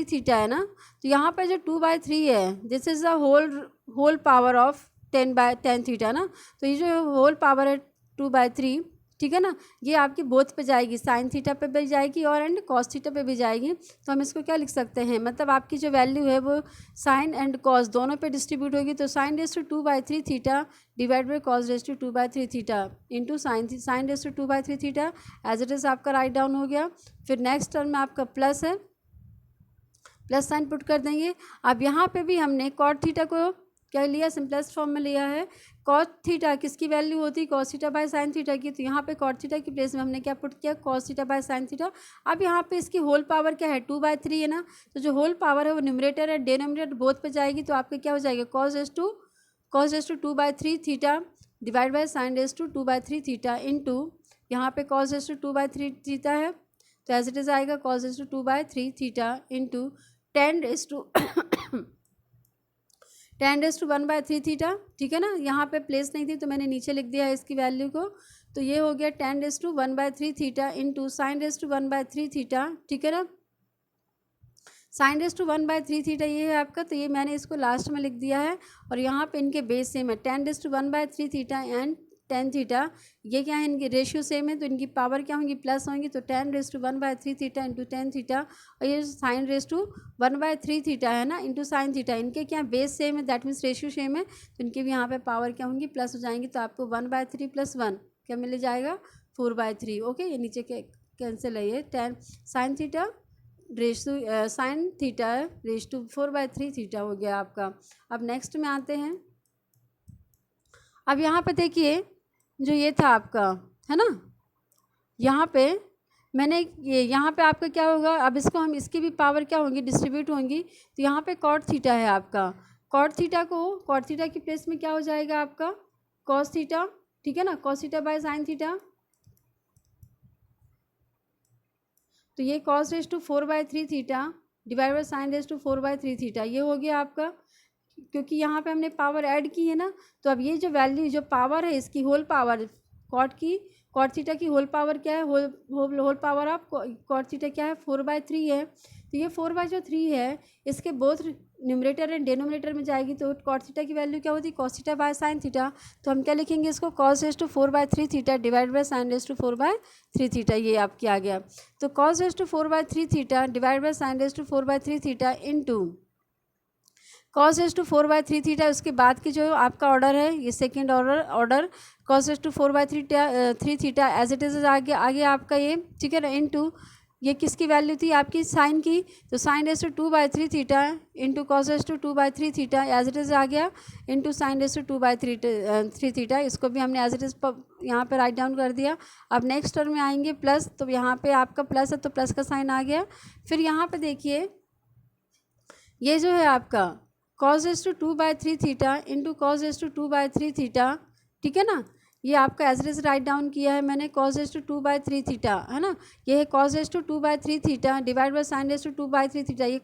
theta है ना, तो यहाँ पर जो 2/3 है this is the whole power of 10 theta ना, तो ये जो होल पावर है 2/3, ठीक है ना, ये आपकी बोथ पे जाएगी, साइन थीटा पे भी जाएगी और एंड कॉस थीटा पे भी जाएगी। तो हम इसको क्या लिख सकते हैं, मतलब आपकी जो वैल्यू है वो साइन एंड कॉस दोनों पे डिस्ट्रीब्यूट होगी। तो sine raise to 2/3 theta divide by cos raise to 2/3 theta into sine raise to 2/3 theta as it is आपका राइट डाउन हो गया। फिर नेक्स्ट टर्म में आपका प्लस है, प्लस साइन पुट कर देंगे। अब यहाँ पे भी हमने कॉट थीटा को क्या लिया, सिंपलेस्ट फॉर्म में लिया है। कॉस थीटा किसकी वैल्यू होती है, cos theta by sine theta की, तो यहाँ पे कॉट थीटा की प्लेस में हमने क्या पुट किया, cos theta by sine theta. अब यहाँ पे इसकी होल पावर क्या है 2/3 है ना, तो जो होल पावर है वो न्यूमरेटर है डिनोमिनेटर बोथ पे जाएगी, तो आपका क्या हो जाएगा cos raise to 2/3 theta divide by sine raise to 2/3 theta into यहाँ पे कॉस रेज टू 2/3 थीटा है, तो एज इट इज़ आएगा cos raise to 2/3 theta into 10 raise to 1/3 theta, ठीक है ना। यहाँ पे प्लेस नहीं थी तो मैंने नीचे लिख दिया है इसकी वैल्यू को, तो ये हो गया 10 raise to 1/3 theta into sine raise to 1/3 theta, ठीक है ना। साइन रेज टू 1/3 थीटा ये है आपका, तो ये मैंने इसको लास्ट में लिख दिया है और यहाँ पे इनके बेस सेम है 10 raise to 1/3 theta and 10 theta, ये क्या है इनकी रेशियो सेम है तो इनकी पावर क्या होंगी प्लस होंगी, तो 10 raise to 1/3 theta into 10 theta और ये साइन रेज टू 1/3 थीटा है ना इंटू साइन थीटा, इनके क्या बेस सेम है दैट मीन्स रेशियो सेम है, तो इनके भी यहाँ पे पावर क्या होंगी प्लस हो जाएंगी, तो आपको 1/3 + 1 क्या मिल जाएगा 4/3। ओके, ये नीचे के कैंसिल है, ये 10 sine theta raise to sine theta raise to 4/3 theta हो गया आपका। अब नेक्स्ट में आते हैं। अब यहाँ पे देखिए जो ये था आपका है ना, यहाँ पे मैंने ये यहाँ पे आपका क्या होगा, अब इसको हम इसकी भी पावर क्या होंगी डिस्ट्रीब्यूट होंगी, तो यहाँ पे कॉट थीटा है आपका, कॉट थीटा की प्लेस में क्या हो जाएगा आपका कॉस थीटा, ठीक है ना, cos theta by sine theta, तो ये cos raise to 4/3 theta divide by sine raise to 4/3 theta ये हो गया आपका, क्योंकि यहाँ पे हमने पावर ऐड की है ना, तो अब ये जो वैल्यू जो पावर है इसकी होल पावर कॉट थीटा की होल पावर क्या है, whole power of cot theta क्या है 4/3 है, तो ये 4/3 है इसके बोथ न्यूमरेटर एंड डिनोमिनेटर में जाएगी, तो कॉट थीटा की वैल्यू क्या होती है cos theta by sine theta, तो हम क्या लिखेंगे इसको cos raise to 4/3 theta divide by sine raise to 4/3 theta, ये आपकी आ गया। तो cos raise to 4/3 theta divide by sine raise to 4/3 theta into cos raise to 4/3 theta, उसके बाद की जो आपका ऑर्डर है ये second order cos raise to 4/3 theta as it is आगे आपका ये, ठीक है ना, इनटू ये किसकी वैल्यू थी आपकी साइन की, तो sine raise to 2/3 theta into cos raise to 2/3 theta as it is आ गया into sine raise to 2/3 theta, इसको भी हमने एज इट इज़ यहाँ पे राइट डाउन कर दिया। अब नेक्स्ट टर्म में आएंगे प्लस, तो यहाँ पे आपका प्लस है तो प्लस का साइन आ गया। फिर यहाँ पे देखिए ये जो है आपका cos raise to 2/3 theta into cos raise to 2/3 theta, ठीक है ना, ये आपका एज इज राइट डाउन किया है मैंने कॉस रेज टू 2/3 थीटा है ना, ये है cos raise to 2/3 theta divide by sine raise to 2/3 theta, ये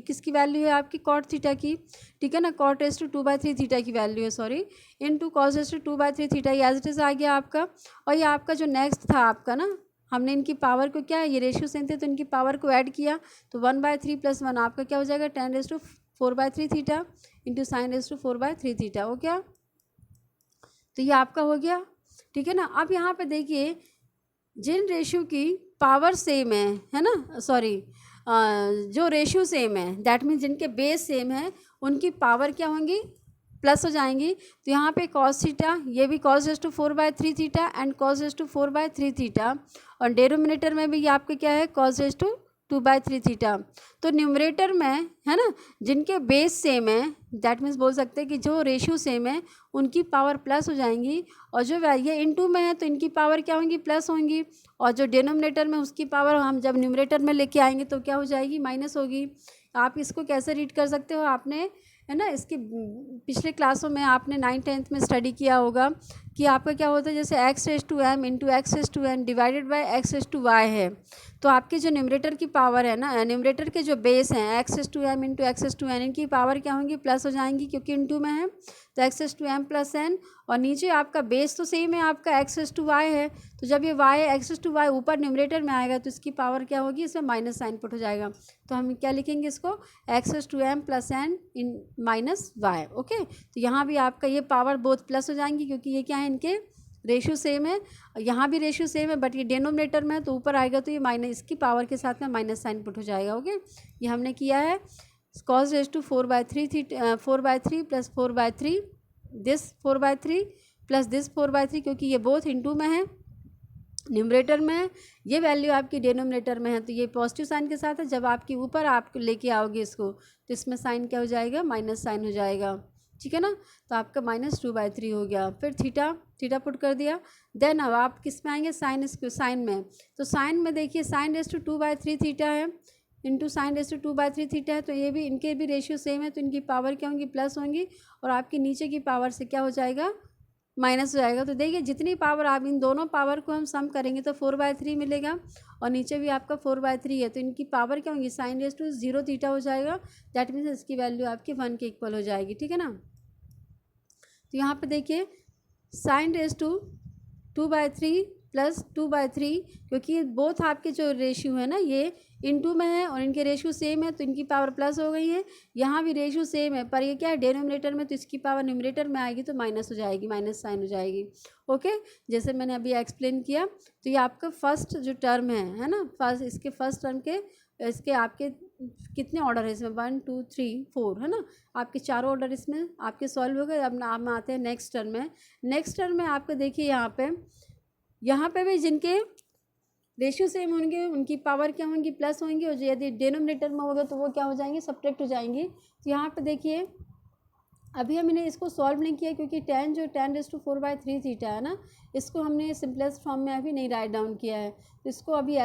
किसकी वैल्यू है आपकी कॉट थीटा की, ठीक है ना, कॉट रेज टू 2/3 थीटा की वैल्यू है sorry, into cos raise to 2/3 theta, ये एज इट इज आ गया आपका। और ये आपका जो नेक्स्ट था आपका ना, हमने इनकी पावर को क्या ये रेशियो सेम थे तो इनकी पावर को ऐड किया, तो 1/3 + 1 आपका क्या हो जाएगा 10 raise to 4/3 theta into sine raise to 4/3 theta हो गया, तो ये आपका हो गया, ठीक है ना। अब यहाँ पे देखिए जिन रेशियो की पावर सेम है ना, सॉरी जो रेशियो सेम है दैट मीन्स जिनके बेस सेम है उनकी पावर क्या होंगी प्लस हो जाएंगी, तो यहाँ पे कॉस थीटा ये भी cos raise to 4/3 theta and cos raise to 4/3 theta, और डेनोमिनेटर में भी ये आपके क्या है कॉस रेज टू 2/3 थीटा। तो न्यूमरेटर में है ना जिनके बेस सेम है दैट मीन्स बोल सकते हैं कि जो रेशियो सेम है उनकी पावर प्लस हो जाएंगी, और जो ये इनटू में है तो इनकी पावर क्या होंगी प्लस होंगी, और जो डिनोमिनेटर में उसकी पावर हम जब न्यूमरेटर में लेके आएंगे तो क्या हो जाएगी माइनस होगी। आप इसको कैसे रीड कर सकते हो, आपने है ना। इसकी पिछले क्लासों में आपने 9th-10th में स्टडी किया होगा कि आपका क्या होता है, जैसे x⁻m into x⁻n divided by x⁻y है, तो आपके जो न्यूमरेटर की पावर है ना, न्यूमरेटर के जो बेस हैं x⁻m इंटू x⁻n, इनकी पावर क्या होंगी, प्लस हो जाएंगी क्योंकि इंटू में है, तो x⁻m प्लस n, और नीचे आपका बेस तो सेम है आपका x⁻y है, तो जब ये y x⁻y ऊपर न्यूमरेटर में आएगा तो इसकी पावर क्या होगी, इसमें माइनस साइन पुट हो जाएगा, तो हम क्या लिखेंगे इसको, x⁻m प्लस n इन माइनस y। ओके, तो यहाँ भी आपका ये पावर बोथ प्लस हो जाएंगी क्योंकि ये क्या है, इनके रेशियो सेम है, यहाँ भी रेशियो सेम है, बट ये डिनोमिनेटर में है तो ऊपर आएगा तो ये माइनस, इसकी पावर के साथ में माइनस साइन पुट हो जाएगा। ओके, ये हमने किया है cos raise to 4/3 4/3 plus 4/3 this 4/3 plus this 4/3, क्योंकि ये बोथ इंटू में है, न्यूमरेटर में है, ये वैल्यू आपकी डिनोमिनेटर में है, तो ये पॉजिटिव साइन के साथ है। जब आपके ऊपर आप लेके आओगे इसको तो इसमें साइन क्या हो जाएगा, माइनस साइन हो जाएगा, ठीक है ना। तो आपका -2/3 हो गया। फिर थीटा पुट कर दिया। देन अब आप किस में आएंगे, साइन में, तो साइन में देखिए sin⁻² थीटा है इंटू sin⁻² थीटा है, तो ये भी इनके भी रेशियो सेम है, तो इनकी पावर क्या होंगी, प्लस होंगी, और आपकी नीचे की पावर से क्या हो जाएगा, माइनस हो जाएगा। तो देखिए जितनी पावर आप इन दोनों पावर को हम सम करेंगे तो 4/3 मिलेगा, और नीचे भी आपका 4/3 है, तो इनकी पावर क्या होंगी, sin⁻0 थीटा हो जाएगा, दैट मीन्स इसकी वैल्यू आपकी 1 के इक्वल हो जाएगी, ठीक है ना। तो यहाँ पे देखिए sin⁻2/3 प्लस 2/3, क्योंकि बोथ आपके जो रेशियो है ना ये इनटू में है और इनके रेशियो सेम है, तो इनकी पावर प्लस हो गई है। यहाँ भी रेशियो सेम है, पर ये क्या है, डिनोमिनेटर में, तो इसकी पावर न्यूमरेटर में आएगी तो माइनस हो जाएगी, माइनस साइन हो जाएगी। ओके, जैसे मैंने अभी एक्सप्लेन किया, तो ये आपका फर्स्ट जो टर्म है ना, इसके फर्स्ट टर्म के इसके आपके कितने ऑर्डर है इसमें, 1 2 3 4 है ना, आपके चारों ऑर्डर इसमें आपके सॉल्व हो गए। अब आप में आते हैं नेक्स्ट टर्म में। नेक्स्ट टर्म में आपको देखिए यहाँ पे भी जिनके रेशियो सेम होंगे उनकी पावर क्या होंगी, प्लस होंगी, और यदि डिनोमिनेटर में होगा तो वो क्या हो जाएंगे, सब्ट्रैक्ट हो जाएंगी। तो यहाँ पे देखिए अभी हमने इसको सॉल्व नहीं किया क्योंकि tan⁻4/3 थीटा है ना, इसको हमने सिंपलेस्ट फॉर्म में अभी नहीं राइट डाउन किया है, तो इसको अभी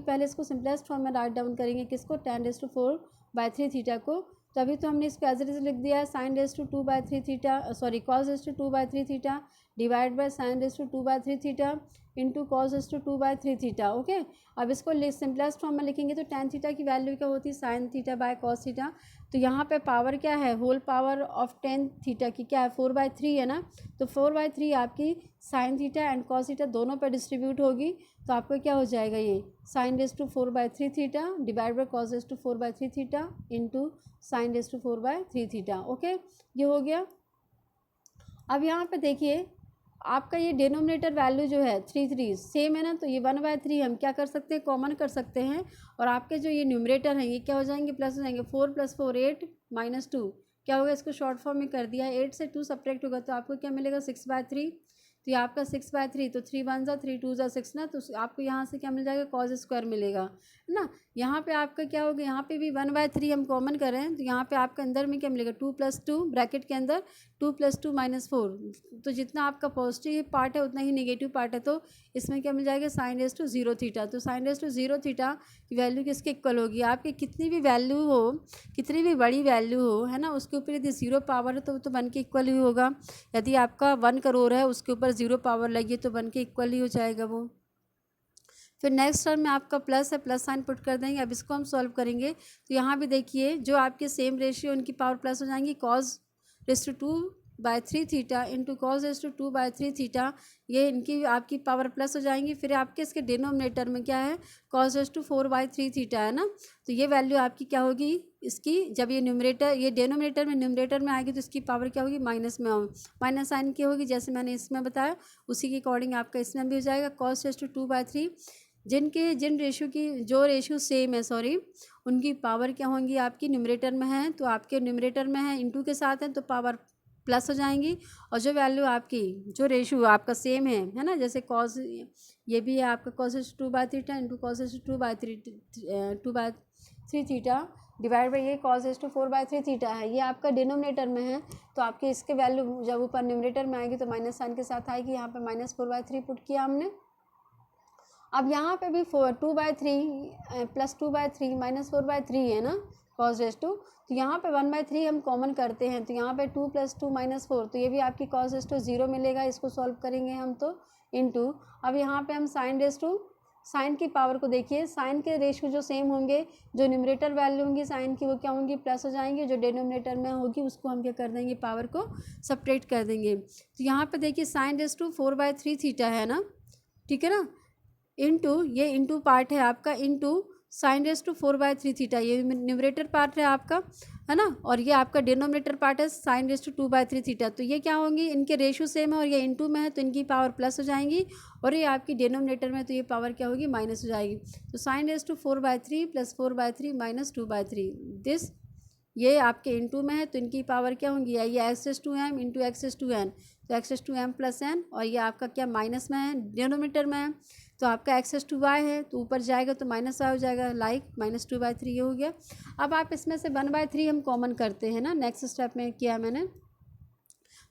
पहले इसको सिंपलेस्ट फॉर्म में राइट डाउन करेंगे, किसको, tan⁻4/3 थीटा को। तो अभी तो हमने इसको एज इट इज लिख दिया है sin⁻2/3 theta, sorry cos⁻2/3 theta divide bye sin⁻2/3 theta into cos⁻2/3 theta. Okay, अब इसको सिंपलेस्ट फॉर्म में लिखेंगे तो tan थीटा की वैल्यू क्या होती है, sin theta by cos theta. तो यहाँ पे पावर क्या है, whole power of tan theta की क्या है, 4/3 है ना, तो 4/3 आपकी sin theta and cos theta दोनों पे डिस्ट्रीब्यूट होगी, तो आपको क्या हो जाएगा, ये sin⁻4/3 theta divide bye cos⁻4/3 theta into sin⁻4/3 theta. Okay, ये हो गया। अब यहाँ पे देखिए आपका ये डिनोमिनेटर वैल्यू जो है 3 सेम है ना, तो ये 1/3 हम क्या कर सकते हैं, कॉमन कर सकते हैं, और आपके जो ये न्यूमरेटर हैं ये क्या हो जाएंगे, प्लस हो जाएंगे। 4 + 4 8 -2 क्या होगा, इसको शॉर्ट फॉर्म में कर दिया है, 8 से 2 सब्ट्रैक्ट होगा तो आपको क्या मिलेगा, 6/3। तो ये आपका 6/3, तो 3 1 3 2 6 ना, तो आपको यहाँ से क्या मिल जाएगा, cos² मिलेगा, है ना। यहाँ पे आपका क्या होगा, यहाँ पे भी 1/3 हम कॉमन करें तो यहाँ पे आपका अंदर में क्या मिलेगा, 2 + 2 ब्रैकेट के अंदर 2 + 2 -4, तो जितना आपका पॉजिटिव पार्ट है उतना ही नेगेटिव पार्ट है, तो इसमें क्या मिल जाएगा, sin⁻0 थीटा। तो sin⁻0 थीटा की वैल्यू किसके इक्वल होगी, आपकी कितनी भी वैल्यू हो, कितनी भी बड़ी वैल्यू हो, है ना, उसके ऊपर यदि 0 पावर है तो वो तो 1 के इक्वल ही होगा। यदि आपका 1 करोड़ है उसके ऊपर 0 पावर लगी तो 1 के इक्वल ही हो जाएगा वो। फिर नेक्स्ट टर्म में आपका प्लस है, प्लस साइन पुट कर देंगे। अब इसको हम सॉल्व करेंगे तो यहाँ भी देखिए जो आपके सेम रेशियो उनकी पावर प्लस हो जाएंगी, cos⁻2/3 theta into cos⁻2/3 theta, ये इनकी आपकी पावर प्लस हो जाएंगी। फिर आपके इसके डिनोमिनेटर में क्या है, cos⁻4/3 थीटा है ना, तो ये वैल्यू आपकी क्या होगी, इसकी जब ये डिनोमिनेटर में न्यूमरेटर में आएगी तो इसकी पावर क्या होगी, माइनस में माइनस साइन की होगी, जैसे मैंने इसमें बताया उसी के अकॉर्डिंग आपका इसमें भी हो जाएगा। cos⁻2/3 जिन रेशियो की जो रेशियो सेम है, सॉरी, उनकी पावर क्या होंगी, आपकी न्यूमरेटर में है तो आपके न्यूमरेटर में है, इंटू के साथ है तो पावर प्लस हो जाएंगी, और जो वैल्यू आपकी जो रेशियो आपका सेम है ना, जैसे cos ये भी है आपका cos⁻2/3 theta into cos⁻2/3 theta divide by ये cos⁻4/3 थीटा है, ये आपका डिनोमिनेटर में है, तो आपके इसके वैल्यू जब ऊपर न्यूमरेटर में आएगी तो माइनस साइन के साथ आएगी। यहाँ पे -4/3 पुट किया हमने। अब यहाँ पे भी 2/3 + 2/3 -4/3 है ना, कॉस रेस टू, तो यहाँ पे 1/3 हम कॉमन करते हैं, तो यहाँ पे 2 + 2 - 4, तो ये भी आपकी कॉस रेस टू 0 मिलेगा, इसको सॉल्व करेंगे हम तो इनटू, अब यहाँ पे हम साइन रेस टू, साइन की पावर को देखिए, साइन के रेशियो जो सेम होंगे, जो न्यूमरेटर वैल्यू होंगी साइन की वो क्या होंगी, प्लस हो जाएंगे, जो डिनोमिनेटर में होगी उसको हम क्या कर देंगे, पावर को सपरेट कर देंगे। तो यहाँ पे देखिए साइन रेस टू 4/3 थीटा है ना, ठीक है ना, इनटू ये इनटू पार्ट है आपका, into sine raise to 4/3 theta, ये न्यूमरेटर पार्ट है आपका, है ना, और ये आपका डिनोमिनेटर पार्ट है साइन रेस टू 2/3 थीटा। तो ये क्या होंगी, इनके रेशियो सेम है और ये इनटू में है तो इनकी पावर प्लस हो जाएंगी, और ये आपकी डिनोमिनेटर में तो ये पावर क्या होगी, माइनस हो जाएगी। तो साइन रेस टू 4/3 + 4/3 - 2/3 दिस, ये आपके इनटू में है तो इनकी पावर क्या होंगी, ये x⁻m इंटू x⁻n, तो x⁻m + n, और ये आपका क्या माइनस में है, डिनोमिनेटर में है, तो आपका x⁻y है तो ऊपर जाएगा तो -y हो जाएगा, लाइक -2/3 ये हो गया। अब आप इसमें से 1/3 हम कॉमन करते हैं ना, नेक्स्ट स्टेप में किया मैंने,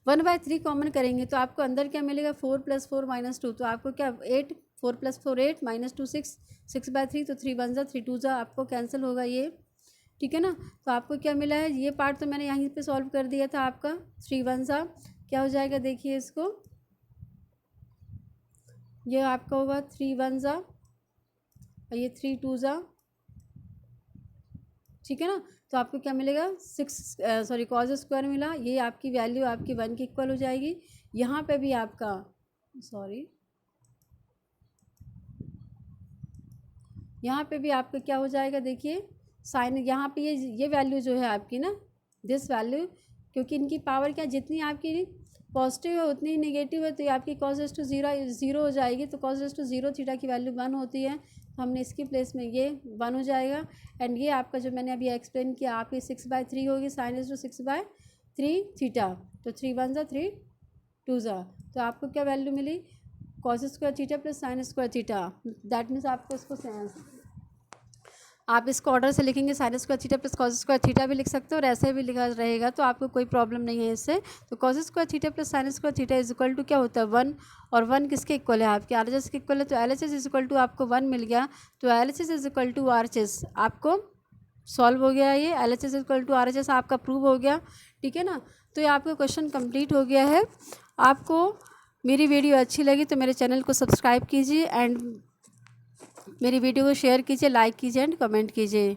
1/3 कॉमन करेंगे तो आपको अंदर क्या मिलेगा, 4 + 4 - 2, तो आपको क्या 8, 4 + 4 8 - 2 6, 6/3, तो 3 1 3 2 आपको कैंसिल होगा ये, ठीक है ना। तो आपको क्या मिला है, ये पार्ट तो मैंने यहीं पे सॉल्व कर दिया था आपका, 3 1 क्या हो जाएगा, देखिए इसको, ये आपका होगा 3 1 और ये 3 2 ठीक है ना। तो आपको क्या मिलेगा, 6 कॉस स्क्वायर मिला, ये आपकी वैल्यू आपकी 1 के इक्वल हो जाएगी। यहाँ पे भी आपका यहाँ पे भी आपका क्या हो जाएगा, देखिए साइन, यहाँ पे ये वैल्यू जो है आपकी ना, दिस वैल्यू, क्योंकि इनकी पावर क्या जितनी आपकी पॉजिटिव है उतनी ही नेगेटिव है, तो ये आपकी cos रेज़ टू 0 हो जाएगी, तो cos रेज़ टू 0 थीटा की वैल्यू 1 होती है, तो हमने इसकी प्लेस में ये 1 हो जाएगा। एंड ये आपका जो मैंने अभी एक्सप्लेन किया, आपकी 6/3 होगी, साइन रेज़ टू 6/3 थीटा, तो 3 1 3 2 तो आपको क्या वैल्यू मिली, cos square theta + sin square theta, that means आपको इसको आप इसको ऑर्डर से लिखेंगे, sine square theta + cos square theta भी लिख सकते हो और ऐसे भी लिखा रहेगा, तो आपको कोई प्रॉब्लम नहीं है इससे। तो cos square theta + sin square theta equal to क्या होता है, 1, और 1 किसके इक्वल है, आपके RHS के इक्वल है, तो LHS इक्वल टू आपको 1 मिल गया, तो LHS इक्वल टू RHS आपको सॉल्व हो गया, ये LHS इक्वल टू RHS आपका प्रूव हो गया, ठीक है ना। तो ये आपका क्वेश्चन कंप्लीट हो गया है। आपको मेरी वीडियो अच्छी लगी तो मेरे चैनल को सब्सक्राइब कीजिए एंड मेरी वीडियो को शेयर कीजिए, लाइक कीजिए एंड कमेंट कीजिए।